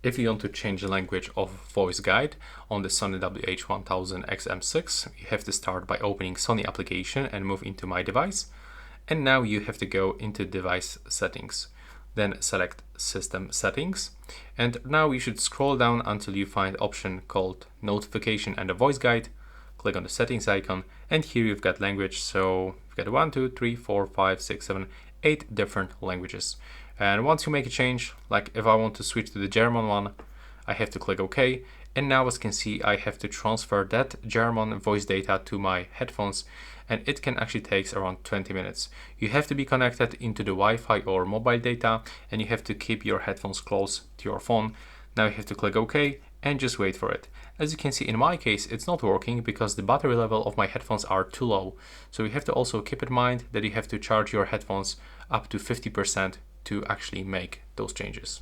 If you want to change the language of voice guide on the Sony WH-1000XM6, you have to start by opening Sony application and move into My Device. And now you have to go into Device Settings. Then select System Settings. And now you should scroll down until you find the option called Notification and a Voice Guide. Click on the settings icon, and here you've got language. So you've got 1, 2, 3, 4, 5, 6, 7, 8 different languages. And once you make a change, like if I want to switch to the German one, I have to click OK. And now as you can see, I have to transfer that German voice data to my headphones, and it can actually take around 20 minutes. You have to be connected into the Wi-Fi or mobile data, and you have to keep your headphones close to your phone. Now you have to click OK and just wait for it. As you can see, in my case, it's not working because the battery level of my headphones are too low. So you have to also keep in mind that you have to charge your headphones up to 50% to actually make those changes.